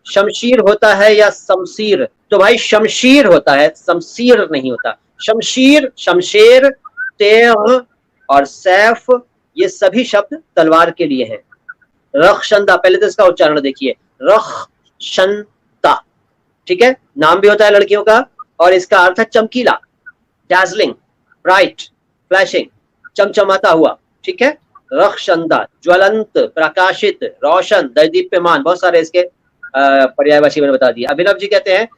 शमशीर होता है या शमशीर? तो भाई शमशीर होता है, शमशीर नहीं होता। शमशीर, शमशेर, तेग और सैफ, ये सभी शब्द तलवार के लिए है। रखशंदा, पहले तो इसका उच्चारण देखिए, रखशंदा, ठीक है। नाम भी होता है लड़कियों का, और इसका अर्थ है चमकीला, डैजलिंग, ब्राइट, फ्लैशिंग, चमचमाता हुआ, ठीक है। रखशंदा, ज्वलंत, प्रकाशित, रोशन, दैदीप्यमान, बहुत सारे इसके पर्यायवाची मैंने बता दिया। अभिनव जी कहते हैं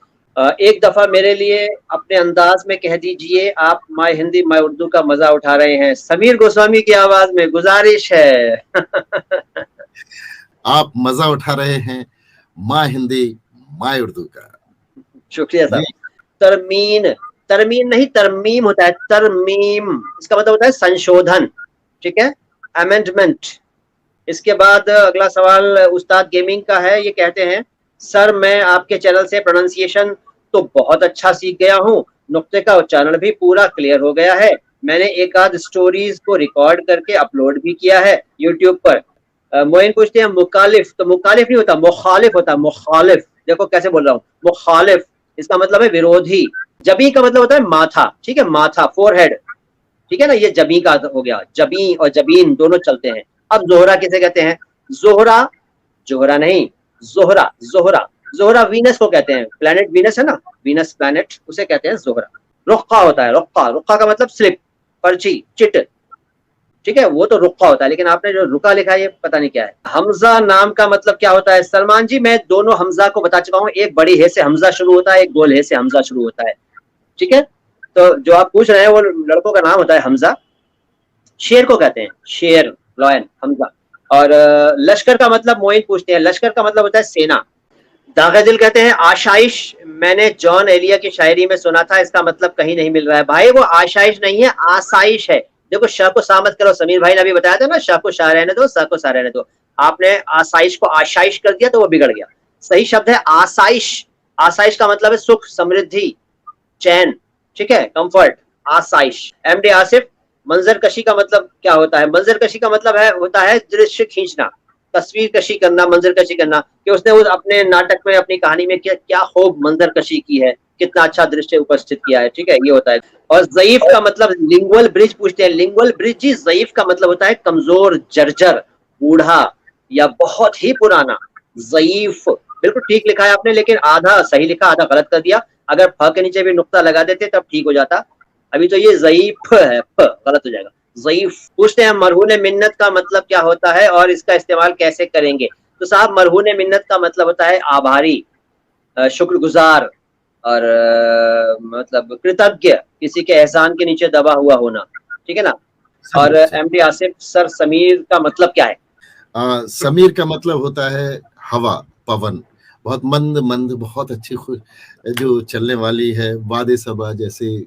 एक दफा मेरे लिए अपने अंदाज में कह दीजिए, आप माय हिंदी माय उर्दू का मजा उठा रहे हैं। समीर गोस्वामी की आवाज में गुजारिश है। आप मजा उठा रहे हैं माय हिंदी माय उर्दू का। शुक्रिया साहब। तरमीन, तरमीन नहीं तरमीम होता है, तरमीम, इसका मतलब होता है संशोधन, ठीक है, अमेंडमेंट। इसके बाद अगला सवाल उस्ताद गेमिंग का है, ये कहते हैं सर मैं आपके चैनल से प्रोनाउंसिएशन तो बहुत अच्छा सीख गया हूँ, नुक्ते का उच्चारण भी पूरा क्लियर हो गया है। मैंने एक आध स्टोरीज को रिकॉर्ड करके अपलोड भी किया है यूट्यूब पर। मोइन पूछते हैं मुखालिफ, तो मुखालिफ नहीं होता, मुखालिफ होता, मुखालिफ। देखो कैसे बोल रहा हूँ, मुखालिफ, इसका मतलब है विरोधी। जबी का मतलब होता है माथा, ठीक है, माथा, फोरहेड, ठीक है ना, ये जबी का हो गया। जबी और जबीन दोनों चलते हैं। अब जोहरा किसे कहते हैं? जोहरा, जोहरा नहीं, जोहरा, जोहरा, जोहरा वीनस को कहते हैं, प्लेनेट वीनस है ना, वीनस प्लेनेट, उसे कहते हैं जोहरा। रुक्का होता है, रुक्का, रुक्का का मतलब स्लिप, पर्ची, चिट, ठीक है, वो तो रुक्का होता है, लेकिन आपने जो रुका लिखा है ये पता नहीं क्या है। हमजा नाम का मतलब क्या होता है? सलमान जी मैं दोनों हमजा को बता चुका हूँ, एक बड़ी हे से हमजा शुरू होता है, एक गोल हे से हमजा शुरू होता है, ठीक है। तो जो आप पूछ रहे हैं वो लड़कों का नाम होता है हमजा। शेर को कहते हैं शेर, लॉयन, हमजा। और लश्कर का मतलब मोइन पूछते हैं, लश्कर का मतलब होता है सेना। दागदिल कहते हैं आशाइश, मैंने जॉन एलिया की शायरी में सुना था, इसका मतलब कहीं नहीं मिल रहा है। भाई वो आशाइश नहीं है, आसाइश है। देखो शाह को सा मत करो, समीर भाई ने अभी बताया था ना, शाह को शाह रहने दो, सा को सा रहने दो। आपने आसाइश को आशाइश कर दिया तो वो बिगड़ गया। सही शब्द है आसाइश। आसाइश का मतलब है सुख, समृद्धि, चैन, ठीक है, कंफर्ट, आसाइश। एमडी आसिफ, मंजर कशी का मतलब क्या होता है? मंजर कशी का मतलब है होता है दृश्य खींचना, तस्वीर कशी करना, मंजर कशी करना, कि उसने उस अपने नाटक में, अपनी कहानी में क्या क्या खूब मंजर कशी की है, कितना अच्छा दृश्य उपस्थित किया है, ठीक है, ये होता है। और ज़ईफ का मतलब लिंगुअल ब्रिज पूछते हैं, लिंगुअल ब्रिज जी, ज़ईफ का मतलब होता है कमजोर, जर्जर, बूढ़ा या बहुत ही पुराना। ज़ईफ बिल्कुल ठीक लिखा है आपने, लेकिन आधा सही लिखा, आधा गलत कर दिया। अगर फ के नीचे भी नुक्ता लगा देते तब ठीक हो जाता। अभी तो ये ज़ईफ है, फ गलत हो जाएगा। ज़ईफ पूछते हैं मरहून मिन्नत का मतलब क्या होता है और इसका इस्तेमाल कैसे करेंगे? तो साहब मरहून मिन्नत का मतलब होता है आभारी, शुक्रगुजार और मतलब कृतज्ञ, किसी के एहसान के नीचे दबा हुआ होना, ठीक है ना। और एमडी आसिफ सर समीर का मतलब क्या है? समीर का मतलब होता है हवा, पवन, बहुत मंद मंद, बहुत अच्छी जो चलने वाली है, वादे सबा जैसे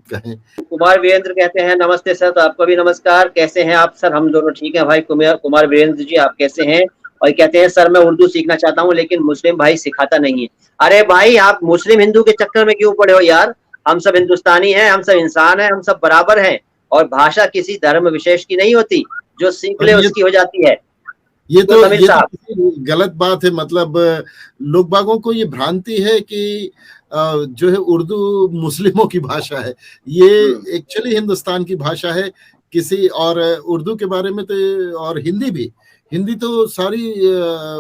कहें। कुमार वीरेंद्र कहते हैं नमस्ते सर, तो आपको भी नमस्कार, कैसे हैं आप सर? हम दोनों ठीक हैं भाई। कुमार वीरेंद्र जी आप कैसे हैं? और कहते हैं सर मैं उर्दू सीखना चाहता हूं लेकिन मुस्लिम भाई सिखाता नहीं है। अरे भाई आप मुस्लिम हिंदू के चक्कर में क्यों पड़े हो यार? हम सब हिंदुस्तानी हैं, हम सब इंसान हैं, हम सब बराबर हैं। और भाषा किसी धर्म विशेष की नहीं होती, जो सीख ले उसकी हो जाती है। ये तो गलत बात है। मतलब लोग बागों को ये भ्रांति है कि जो है उर्दू मुस्लिमों की भाषा है, ये एक्चुअली हिंदुस्तान की भाषा है। किसी और उर्दू के बारे में तो, और हिंदी भी, हिंदी तो सारी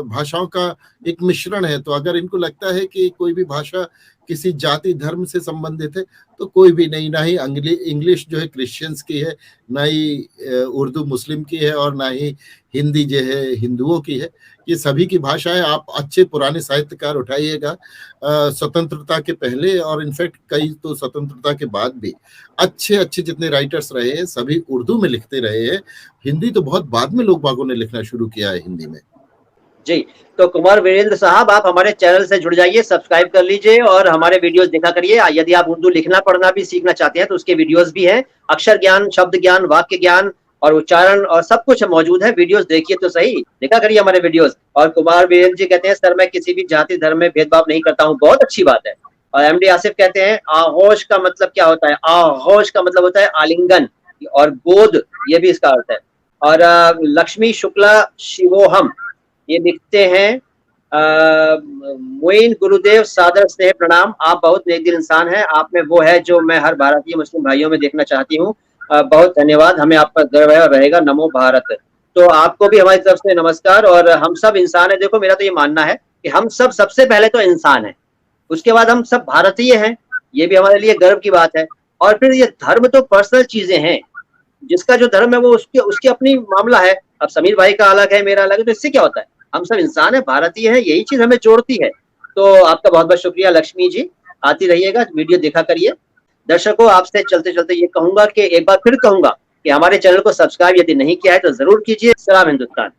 भाषाओं का एक मिश्रण है। तो अगर इनको लगता है कि कोई भी भाषा किसी जाति धर्म से संबंधित है तो कोई भी नहीं। ना ही इंग्लिश जो है क्रिश्चियंस की है, ना ही उर्दू मुस्लिम की है, और ना ही हिंदी जो है हिंदुओं की है। ये सभी की भाषा है। आप अच्छे पुराने साहित्यकार उठाइएगा, स्वतंत्रता के पहले और इनफैक्ट कई तो स्वतंत्रता के बाद भी अच्छे अच्छे जितने राइटर्स रहे हैं सभी उर्दू में लिखते रहे हैं। हिंदी तो बहुत बाद में लोग बागों ने लिखना शुरू किया है हिंदी में। जी, तो कुमार वीरेंद्र साहब आप हमारे चैनल से जुड़ जाइए, सब्सक्राइब कर लीजिए और हमारे वीडियोस देखा करिए। यदि आप उर्दू लिखना पढ़ना भी सीखना चाहते हैं तो उसके वीडियोस भी हैं, अक्षर ज्ञान, शब्द ज्ञान, वाक्य ज्ञान और उच्चारण और सब कुछ मौजूद है। वीडियोस देखिए तो सही, देखा करिए हमारे वीडियोस। और कुमार वीरेंद्र जी कहते हैं सर मैं किसी भी जाति धर्म में भेदभाव नहीं करता हूँ, बहुत अच्छी बात है। और एमडी आसिफ कहते हैं आगोश का मतलब क्या होता है? आगोश का मतलब होता है आलिंगन, और गोद ये भी इसका अर्थ है। और लक्ष्मी शुक्ला शिवोहम ये लिखते हैं मोइन गुरुदेव सादर स्नेह प्रणाम, आप बहुत नेक दिल इंसान हैं, आप में वो है जो मैं हर भारतीय मुस्लिम भाइयों में देखना चाहती हूँ। बहुत धन्यवाद, हमें आप पर गर्व है और रहेगा। नमो भारत। तो आपको भी हमारी तरफ से नमस्कार। और हम सब इंसान है, देखो मेरा तो ये मानना है कि हम सब सबसे पहले तो इंसान है, उसके बाद हम सब भारतीय हैं, ये भी हमारे लिए गर्व की बात है। और फिर ये धर्म तो पर्सनल चीजें हैं, जिसका जो धर्म है वो उसकी अपनी मामला है। अब समीर भाई का अलग है, मेरा अलग है, तो इससे क्या होता है, हम सब इंसान है, भारतीय है, यही चीज हमें जोड़ती है। तो आपका बहुत बहुत शुक्रिया लक्ष्मी जी, आती रहिएगा, वीडियो देखा करिए। दर्शकों, आपसे चलते चलते ये कहूंगा कि एक बार फिर कहूंगा कि हमारे चैनल को सब्सक्राइब यदि नहीं किया है तो जरूर कीजिए। सलाम हिंदुस्तान।